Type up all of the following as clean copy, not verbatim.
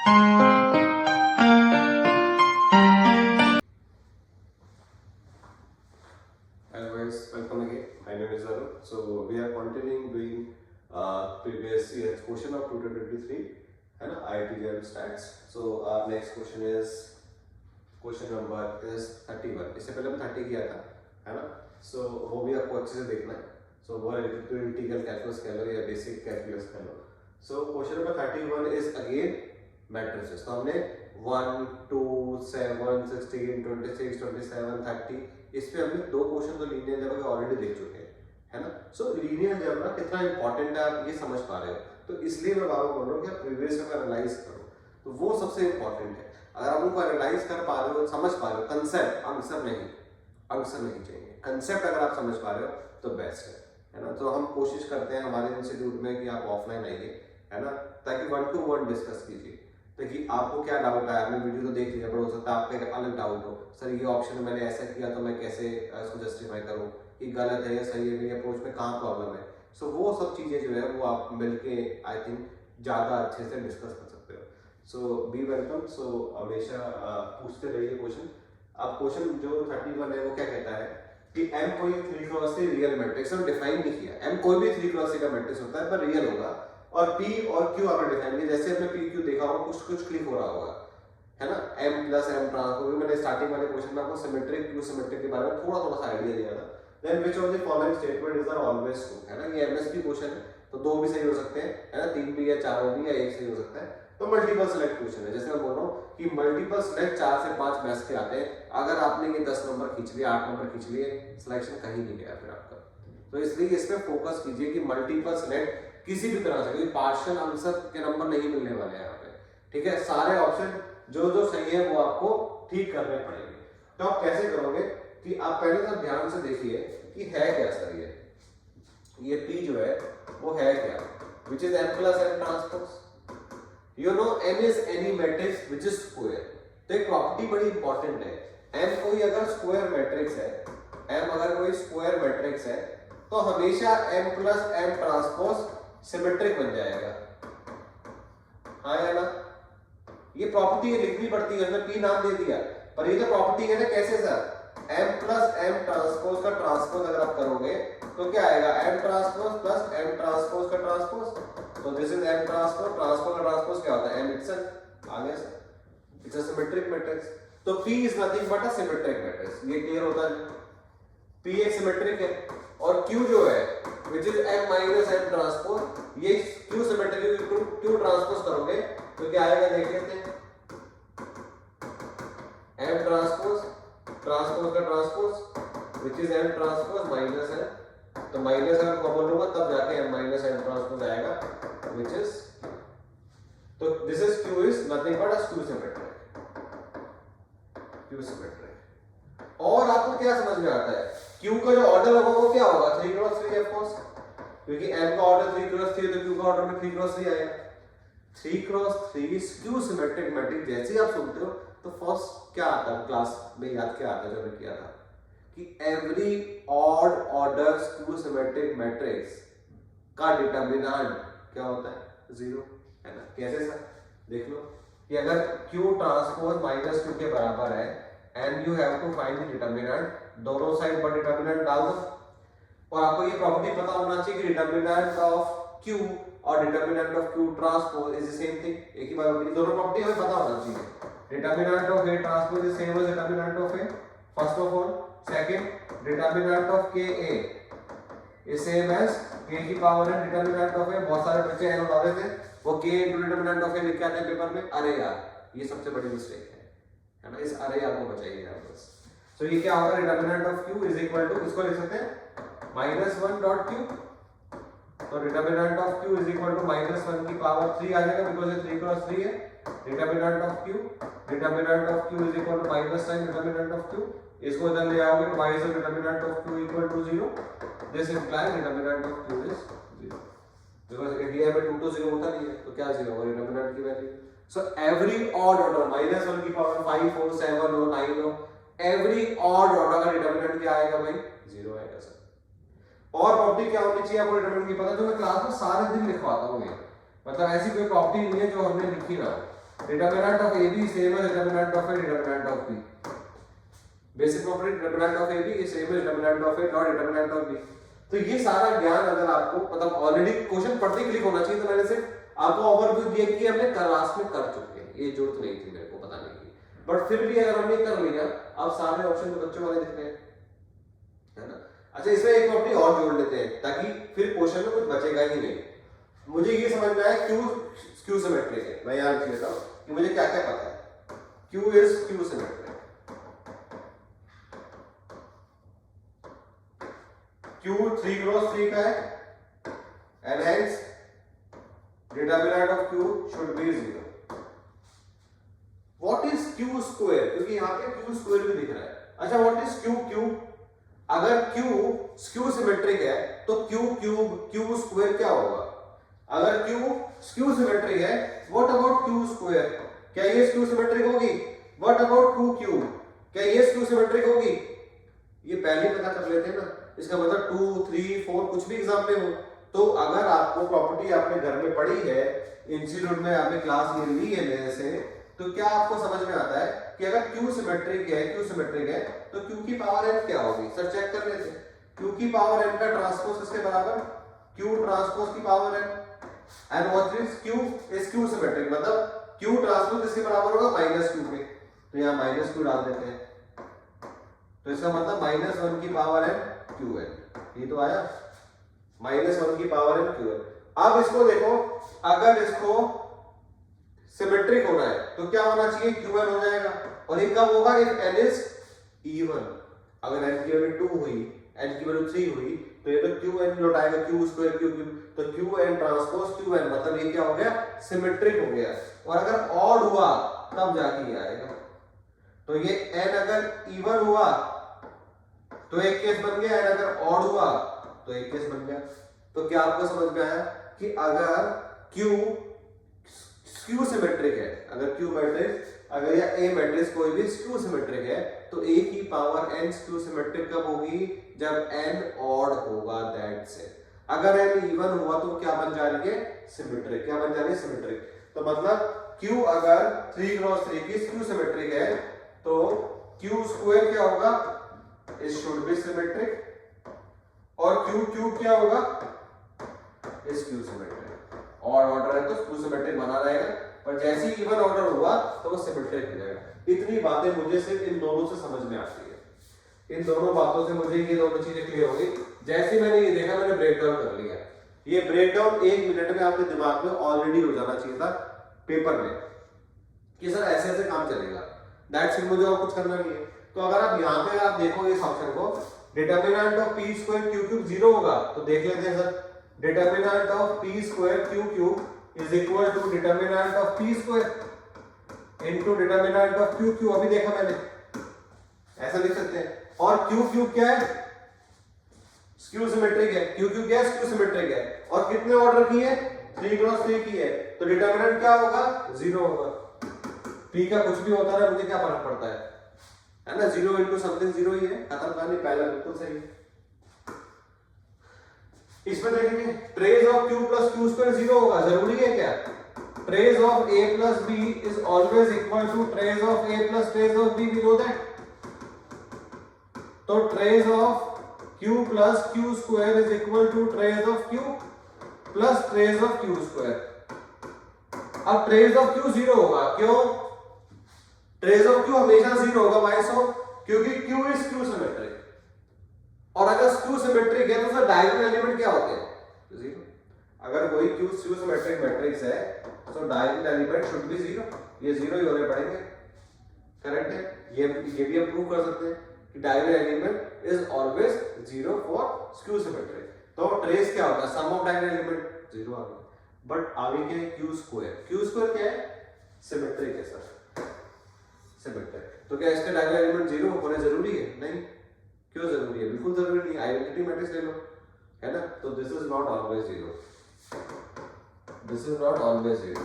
Hello guys, welcome again. My name is Arun. So we are continuing doing previous year's question of 2023 and IIT JEM stats. So our next question is question number is 31. इससे पहले हम 30 किया था, है ना? So वो भी आपको अच्छे से देखना है. So वो related to integral calculus कह लो या basic calculus कह लो. So question number 31 is again matrices. तो हमने 1, 2, 7, 16, 26, 27, 30 इस पे हमने दो क्वेश्चन तो लीनियर अलजेब्रा के ऑलरेडी देख चुके हैं, है ना? सो लीनियर अलजेब्रा कितना इंपॉर्टेंट है आप ये समझ पा रहे हो, तो इसलिए मैं बार बार बोल रहा हूँ कि आप प्रीवियस ईयर का एनालाइज करो, तो वो सबसे इंपॉर्टेंट है. अगर आप उनको एनालाइज कर पा रहे हो, समझ पा रहे हो, कंसेप्ट आंसर नहीं चाहिए, कंसेप्ट अगर आप समझ पा रहे हो तो बेस्ट है ना? तो हम कोशिश करते हैं हमारे इंस्टीट्यूट में कि आप ऑफलाइन आइए, है ना, ताकि 1 to 1 डिस्कस कीजिए, ताकि आपको क्या डाउट है, आपने वीडियो तो देख लिया, पर हो सकता है आपका एक अलग डाउट हो, सर ये ऑप्शन मैंने ऐसा किया तो मैं कैसे इसको जस्टिफाई करूं, ये गलत है या सही है, मेरी अप्रोच में कहाँ प्रॉब्लम है. सो वो सब चीज़ें जो है वो आप मिलके आई थिंक ज़्यादा अच्छे से डिस्कस कर सकते हो. सो बी वेलकम. सो हमेशा पूछते रहिए क्वेश्चन. अब क्वेश्चन जो 31 है वो क्या कहता है कि M कोई 3x3 रियल मैट्रिक्स और डिफाइन नहीं किया. M कोई भी 3x3 का मैट्रिक्स होता है पर रियल होगा, और P और Q आपने डिफाइन किया. जैसे हमने P Q देखा होगा, कुछ क्लिक हो रहा होगा, है ना? M plus M transpose. मैंने स्टार्टिंग वाले क्वेश्चन में आपको सिमेट्रिक क्यू सिमेट्रिक के बारे में थोड़ा सा आइडिया दिया था. Then which of the following statement is always true, है ना? ये एमएसपी क्वेश्चन है, तो दो भी सही हो सकते हैं, है ना? 3 भी या 4 भी या एक सही हो सकता है. तो मल्टीपल सेलेक्ट क्वेश्चन है. जैसे मैं बोल रहा हूँ कि मल्टीपल सेलेक्ट 4 से 5 मैथ्स के आते हैं. अगर आपने ये 10 नंबर खींच लिए, 8 नंबर खींच लिए, सिलेक्शन कहीं नहीं गया फिर आपका. तो इसलिए इस पे फोकस कीजिए कि मल्टीपल सेलेक्ट किसी भी तरह से कोई पार्शियल आंसर के नंबर नहीं मिलने वाले हैं यहाँ पे, ठीक है? सारे ऑप्शन जो सही है वो आपको ठीक करने पड़ेंगे. तो आप कैसे करोगे कि आप पहले तो ध्यान से देखिए कि है क्या सर. ये P जो है वो है क्या, which is M plus M transpose. You know M is any matrix which is square. तो एक प्रॉपर्टी बड़ी इंपॉर्टेंट है. M कोई अगर स्क्वायर मैट्रिक्स है, M अगर कोई स्क्वायर मैट्रिक्स है, तो हमेशा M plus M transpose symmetric बन जाएगा, हाँ या ना? ये प्रॉपर्टी लिखनी पड़ती है, उसमें P नाम दे दिया, पर ये जो प्रॉपर्टी है ना, कैसे sir? M plus M transpose का ट्रांसपोज अगर आप करोगे तो क्या आएगा? M transpose plus M transpose का ट्रांसपोज. तो this is M transpose. Transpose का ट्रांसपोज क्या होता है? M itself. आ गया sir? It's a symmetric matrix. तो P is nothing but a symmetric matrix. ये क्लियर होता है? P एक सिमेट्रिक है, और Q जो है which is M minus M transpose, ये Q सिमेट्रिक Q ट्रांसपोज करोगे तो क्या आएगा देख लेते हैं. M ट्रांसपोज ट्रांसपोज का transpose which is M transpose minus है, तो माइनस अगर कॉमन लूंगा तब जाके M माइनस M ट्रांसपोज आएगा, which is, तो this is Q is nothing but a Q symmetric. Q symmetric. और आपको क्या समझ में आता है? Q का जो ऑर्डर होगा वो क्या होगा? 3x3 ऑफ कोर्स, क्योंकि M का ऑर्डर 3x3 है तो Q का ऑर्डर में 3x3 आएगा. 3x3 Q symmetric matrix. जैसे ही आप सुनते हो तो फर्स्ट क्या आता है क्लास में, याद क्या आता है जो मैंने किया था कि every odd order Q symmetric matrix का डिटरमिनेंट क्या होता है? 0, है ना? कैसे सर? देख लो कि अगर Q ट्रांसपोज माइनस Q के बराबर है and you have to find the determinant, दोनों साइड पर डिटरमिनेंट डाल दो, और आपको ये प्रॉपर्टी पता होना चाहिए कि डिटरमिनेंट ऑफ Q और determinant of Q transpose is the same thing. एक ही बात होगी, दोनों प्रॉपर्टी हमें पता होना चाहिए. Determinant of A transpose is same as determinant of A, first of all. Second, determinant of KA is same as K की पावर है डिटरमिनेंट ऑफ A. बहुत सारे बच्चे एनो डाल देते हैं, वो K into determinant of A लिख के आते हैं पेपर में. अरे यार, ये सबसे बड़ी मिस्टेक है ना? इस अरे आपको बचाइए यार बस. सो ये क्या होगा? Determinant of Q is equal to, इसको लिख सकते हैं -1 डॉट Q. तो determinant of Q is equal to -1 की पावर 3 आ जाएगा, बिकॉज़ ये 3x3 है. Determinant of Q is equal to minus sign determinant of Q. इसको इधर ले आओगे तो y is determinant of Q equal to 0. This implies determinant of Q is 0, because India में 2 to 0 होता नहीं है, तो क्या 0 होगा डिटरमिनेंट की value. So every odd order -1 की पावर 5 हो 7 हो 9 हो, एवरी ऑड ऑर्डर का डिटरमिनेंट क्या आएगा भाई? 0 आएगा सर. और प्रॉपर्टी क्या होनी चाहिए आपको डिटरमिनेंट की पता, जो मैं क्लास में सारे दिन लिखवाता हूँ. ये मतलब ऐसी कोई प्रॉपर्टी नहीं है जो हमने लिखी ना हो. Determinant of A B same as determinant of A determinant of B. Basic property determinant of A B is same as determinant of A not determinant of B. तो ये सारा ज्ञान अगर आपको मतलब ऑलरेडी क्वेश्चन पढ़ते क्लिक होना चाहिए, तो मैंने सिर्फ आपको ओवरव्यू दिया कि हमने क्लास में कर चुके हैं, ये जरूरत नहीं थी मेरे को बताने की, बट फिर भी अगर हमने कर लिया, अब सारे ऑप्शन तो बच्चों वाले दिख रहे हैं, है ना। अच्छा, इसमें एक प्रॉपर्टी और जोड़ लेते हैं ताकि फिर क्वेश्चन में कुछ बचेगा ही नहीं। मुझे ये समझ में आया क्यू सिमेट्रिक है, मैं यहाँ लिख लेता हूँ कि मुझे क्या क्या पता है। Q is Q symmetric, Q 3x3 का है and hence determinant of q should be 0. What is q square? क्योंकि यहाँ पे q square भी दिख रहा है। अच्छा, what is q? अगर q स्क्यू सिमेट्रिक है तो q क्यूब q स्क्वायर क्या होगा? अगर q स्क्यू सिमेट्रिक है, what about q स्क्वायर? क्या ये स्क्यू सिमेट्रिक होगी? What about 2 cube? क्या ये स्क्यू सिमेट्रिक होगी? ये पहले पता कर लेते हैं ना, इसका मतलब 2, 3, 4 कुछ भी एग्जाम में हो। तो अगर आपको प्रॉपर्टी आपने घर में पढ़ी है, इंस्टीट्यूट में आपने क्लास ये ली है मेरे से, तो क्या आपको समझ में आता है कि अगर Q सिमेट्रिक है तो Q की पावर n क्या होगी? सर चेक कर लेते हैं। Q की पावर n का ट्रांसपोज इसके बराबर Q ट्रांसपोज की power n, and what is Q is Q symmetric, मतलब Q ट्रांसपोज इसके बराबर होगा -Q के, तो यहाँ -Q डाल देते हैं, तो इसका मतलब -1 की पावर n QN, ये तो आया -1 की पावर n QN। अब इसको देखो, अगर इसको सिमेट्रिक होना है तो क्या होना चाहिए? QN हो जाएगा, और ये कब होगा? If n is even. अगर n की वैल्यू 2 हुई, n की वैल्यू 3 हुई, तो ये तो QN लौटाएगा, Q square Q cube, तो QN ट्रांसपोज QN, मतलब ये क्या हो गया? सिमेट्रिक हो गया। और अगर ऑड हुआ तब जाके ये आएगा, तो ये n अगर इवन हुआ तो एक केस बन गया, एंड अगर ऑड हुआ तो एक केस बन गया। तो क्या आपको समझ में आया कि अगर Q स्क्यू सिमेट्रिक है, अगर Q मैट्रिक्स, अगर या A मैट्रिक्स कोई भी स्क्यू सिमेट्रिक है, तो A की पावर n स्क्यू सिमेट्रिक कब होगी? जब n ऑड होगा, दैट्स इट। अगर n इवन हुआ तो क्या बन जा रही है? सिमेट्रिक। क्या बन जा रही है? सिमेट्रिक। तो मतलब Q अगर 3x3 की स्क्यू सिमेट्रिक है तो Q स्क्वायर क्या होगा? It should be symmetric, और Q क्यूब क्या होगा? इस Q सिमेट्रिक। और ऑर्डर है तो Q सिमेट्रिक बना रहेगा, पर जैसे ही इवन ऑर्डर हुआ तो वो सिमेट्रिक हो जाएगा। इतनी बातें मुझे सिर्फ इन दोनों से समझ में आती है, इन दोनों बातों से मुझे ये दोनों चीजें क्लियर हो गई। जैसे मैंने ये देखा, मैंने ब्रेक डाउन कर लिया। ये ब्रेक डाउन 1 मिनट में आपके दिमाग में ऑलरेडी हो जाना चाहिए था पेपर में कि सर ऐसे ऐसे काम चलेगा, दैट्स इट, मुझे और कुछ करना नहीं है। तो अगर आप यहाँ पे आप देखो इस ऑप्शन को, determinant of p square q cube 0 होगा, तो देख लेते हैं sir, determinant of p square q क्यूब is equal to determinant of p square into determinant of q cube. अभी देखा मैंने, ऐसा लिख सकते हैं। और q क्यूब क्या है? स्क्यू सिमेट्रिक है। q क्यूब क्या है? स्क्यू सिमेट्रिक है। और कितने ऑर्डर की है? 3x3 की है, तो डिटर्मिनेंट क्या होगा? 0 होगा। p का कुछ भी होता है, मुझे क्या फर्क पड़ता है ना, 0 इंटू समथिंग 0 ही है, खत्म कहानी, पहला बिल्कुल सही है। इसमें देखेंगे trace of q plus q square 0 होगा, जरूरी है क्या? Trace of a plus b is always equal to trace of a plus trace of b, we know that. तो trace of q plus q square is equal to trace of q plus trace of q square. अब trace of q 0 होगा, क्यों? Trace of q हमेशा 0 होगा, Y सो? क्योंकि q is q symmetric, और अगर q symmetric है तो उसका डायगोनल एलिमेंट क्या होते हैं? 0। अगर कोई q सिमेट्रिक मैट्रिक्स है तो डायगोनल एलिमेंट शुड बी 0, ये 0 ही होने पड़ेंगे, करेक्ट है। ये भी हम प्रूव कर सकते हैं कि diagonal element is always 0 for q symmetric. तो ट्रेस क्या होता है? सम ऑफ डायगोनल एलिमेंट 0 आ गया। बट आगे क्या है? q स्क्वायर क्या है? सिमेट्रिक है सर, सिमेट्रिक। तो क्या इसके डायगोनल एलिमेंट 0 होने जरूरी है? नहीं। क्यों जरूरी है? बिल्कुल जरूरी नहीं, आइडेंटिटी मैट्रिक्स ले लो, है ना। तो this is not always 0, this is not always 0,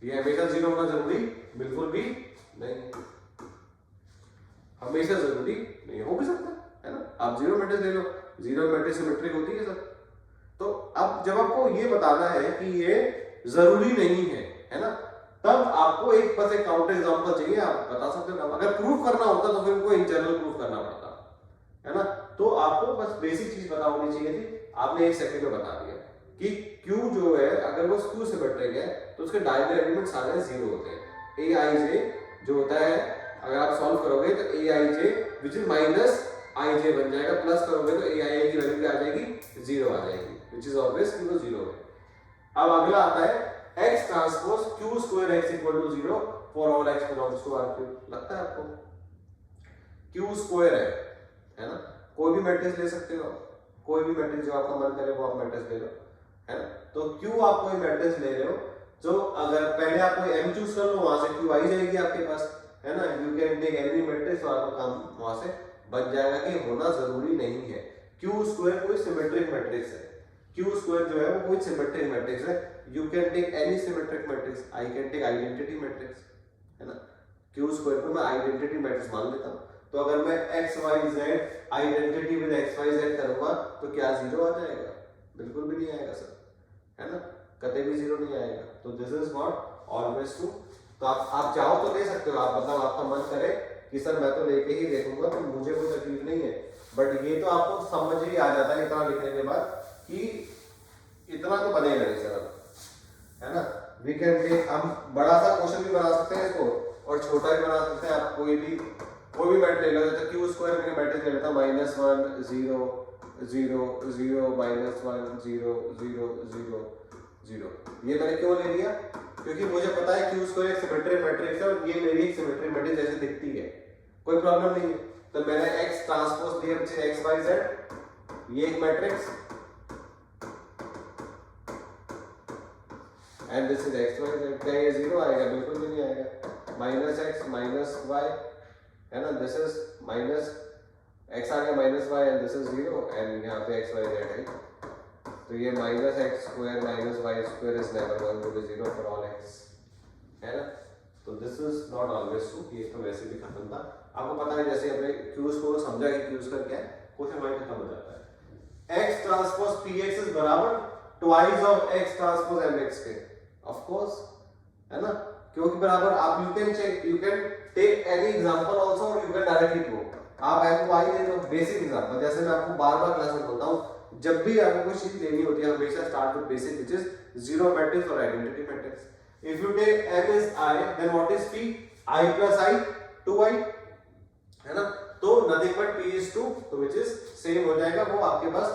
ये हमेशा 0 होना जरूरी बिल्कुल भी नहीं, हमेशा जरूरी नहीं हो भी सकता है ना। आप 0 मैट्रिक्स ले लो, 0 मैट्रिक्स सिमेट्रिक होती है सर। तो अब जब आपको ये बताना है कि ये जरूरी नहीं है ना, तब आपको एक बस एक काउंटर एग्जांपल चाहिए, आप बता सकते हो। अगर प्रूफ करना होता तो फिर उनको इन जनरल प्रूफ करना पड़ता है ना। तो आपको बस बेसिक चीज पता होनी चाहिए थी, आपने 1 सेकंड में बता दिया कि Q जो है अगर वो Q सिमेट्रिक है तो उसके डायगोनल एलिमेंट्स सारे 0 होते हैं। Aij जो होता है अगर आप सॉल्व करोगे तो Aij which is minus Ij बन जाएगा, प्लस करोगे तो Ai की वैल्यू क्या आ जाएगी 0 आ जाएगी, विच इज ऑब्वियस कि वो 0 है। अब अगला आता है x transpose q square x equal to 0 for all x belongs to R3। लगता है आपको q स्क्वायर है ना, कोई भी मैट्रिक्स ले सकते हो, कोई भी मैट्रिक्स जो आपका मन करे वो आप मैट्रिक्स ले लो, है ना। तो q आप कोई मैट्रिक्स ले रहे हो जो अगर पहले आप कोई m चूज कर लो, वहां से q आई जाएगी आपके पास, है ना। You can take any matrix और आपका काम वहां से बन जाएगा कि होना जरूरी नहीं है। q स्क्वायर कोई सिमेट्रिक मैट्रिक्स है, q स्क्वायर जो है वो कोई सिमेट्रिक मैट्रिक्स है। You can take any symmetric matrix, I can take identity matrix, है ना। q स्क्वायर को मैं आइडेंटिटी मैट्रिक्स मान लेता हूं, तो अगर मैं x y z identity with x y z करूंगा तो क्या 0 आ जाएगा? बिल्कुल भी नहीं आएगा सर, है ना, कतई भी 0 नहीं आएगा। तो this is not always true. तो आप चाहो तो ले सकते हो, आप मतलब आपका मन करे कि सर मैं तो लेके ही देखूंगा तो मुझे कोई तकलीफ नहीं है, बट ये तो आपको समझ ही आ जाता है इतना लिखने के बाद कि इतना तो बनेगा नहीं सर, है ना। वी कैन टेक, हम बड़ा सा क्वेश्चन भी बना सकते हैं इसको और छोटा भी बना सकते हैं। आप कोई भी मैट्रिक्स ले लो, जैसे q स्क्वायर मैंने मैट्रिक्स ले लेता -1 0 0 0 -1 0 0 0 0। ये मैंने क्यों ले लिया? क्योंकि मुझे पता है q स्क्वायर एक सिमेट्रिक मैट्रिक्स है और ये मेरी एक सिमेट्रिक मैट्रिक्स जैसे दिखती है, कोई प्रॉब्लम नहीं है। तो मैंने x ट्रांसपोज लिया which is x y z, ये एक matrix, and this is x y z। क्या ये 0 आएगा? बिल्कुल भी नहीं आएगा। -x -y, है ना, दिस इज माइनस x आ गया -y and this is 0 and यहाँ पे x y z है, तो ये -x square -y square is never going to be 0 for all x, है ना। तो this is not always true, ये तो वैसे भी खत्म था। आपको पता है जैसे हमने q को समझा कि q स्क्वायर क्या है, क्वेश्चन वहीं खत्म हो जाता है। x ट्रांसपोज px इज बराबर twice of x transpose mx के, ऑफ कोर्स, है ना, क्योंकि बराबर आप you can check, you can take any example also और यू कैन डायरेक्टली प्रूव। आप m को i ले लो, बेसिक एग्जांपल, जैसे मैं आपको बार-बार क्लास में बोलता हूं, जब भी आपको कोई चीज लेनी होती है हमेशा start with basic which is zero matrix और identity matrix. If you take m is i then what is p? i plus i 2i, है ना। तो नथिंग बट p is 2, तो व्हिच इज सेम हो जाएगा, वो आपके पास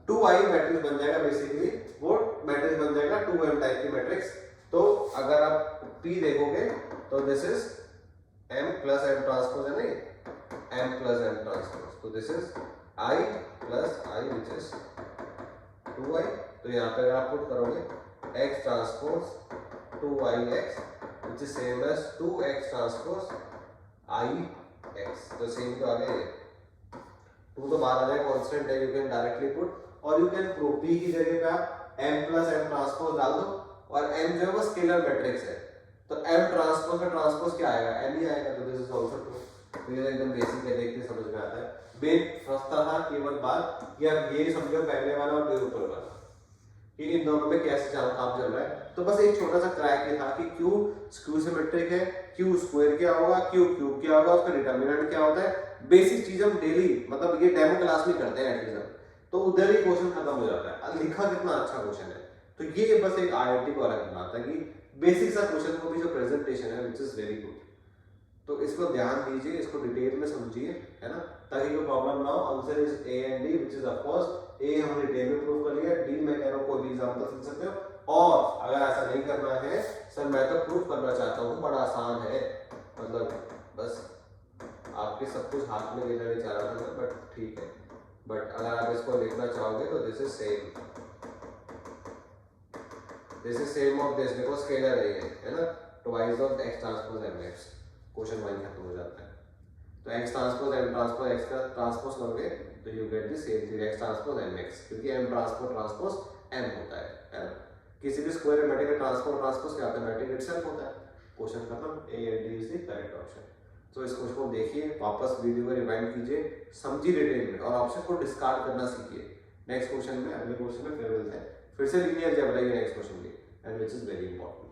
2i मैट्रिक्स बन जाएगा, बेसिकली वो मैट्रिक्स बन जाएगा 2m टाइप की मैट्रिक्स। तो अगर आप p देखोगे तो this is m plus m transpose है, नहीं, m plus m ट्रांसपोज, तो this is i plus i which is 2i। तो यहाँ पे अगर आप पुट करोगे x transpose 2ix which is same as 2x transpose ix, तो सेम तो आ गया, ये 2 तो बाहर आ जाएगा, कांस्टेंट है, यू कैन डायरेक्टली पुट और यू कैन प्रूव p की जगह पे आप m plus m ट्रांसपोज डाल दो, और m जो है वो स्केलर मैट्रिक्स है, तो m ट्रांसपोज का ट्रांसपोज क्या आएगा? n ही आएगा, तो दिस इज आल्सो ट्रू। तो ये एकदम बेसिक है, देखते समझ में आता है। मेन फंसता था केवल बात कि आप ये समझो पहले वाला और फिर ऊपर वाला कि इन दोनों में कैसे काम चल रहा है। तो बस एक छोटा सा क्रैक ये था कि q स्क्यू सिमेट्रिक है, q स्क्वायर क्या होगा, q क्यूब क्या होगा, उसका डिटरमिनेंट क्या होता है, बेसिक चीज हम डेली मतलब ये डेमो क्लास में करते हैं एटलीस्ट, तो उधर ही क्वेश्चन खत्म हो जाता है। लिखा कितना अच्छा क्वेश्चन है, तो ये बस एक आईआईटी को अलग बनाता है कि बेसिक सा क्वेश्चन को भी जो प्रेजेंटेशन है व्हिच इज वेरी गुड। तो इसको ध्यान दीजिए, इसको डिटेल में समझिए, है ना, ताकि कोई प्रॉब्लम ना हो। Answer is A and D which is of course A हमने डिटेल में प्रूव कर लिया, डी मैं कह रहा हूं कोई भी एग्जांपल लिख सकते हो। और अगर ऐसा नहीं करना है सर मैं तो प्रूफ करना चाहता हूं, बड़ा आसान है, मतलब बस आपके सब कुछ हाथ में लेना नहीं चाह रहा था, बट ठीक है, बट अगर आप इसको लिखना चाहोगे तो this is same, this is same of this because scalar है ना, twice of x transpose mx, question वहीं खत्म हो जाता है। तो x transpose m transpose x का ट्रांसपोज करोगे तो you get the same thing x transpose mx, क्योंकि m ट्रांसपोज m होता है ना। किसी भी स्क्वायर मैट्रिक्स का ट्रांसपोज क्या होता है? मैट्रिक्स इटसेल्फ होता है। क्वेश्चन खत्म, a and d is the correct option. तो इस क्वेश्चन को देखिए, वापस वीडियो को रिवाइंड कीजिए, समझिए डिटेल में और ऑप्शन को डिस्कार्ड करना सीखिए। नेक्स्ट क्वेश्चन में, अगले क्वेश्चन में फिर मिलते हैं, फिर से लीनियर अलजेब्रा के नेक्स्ट क्वेश्चन की। and which is very important.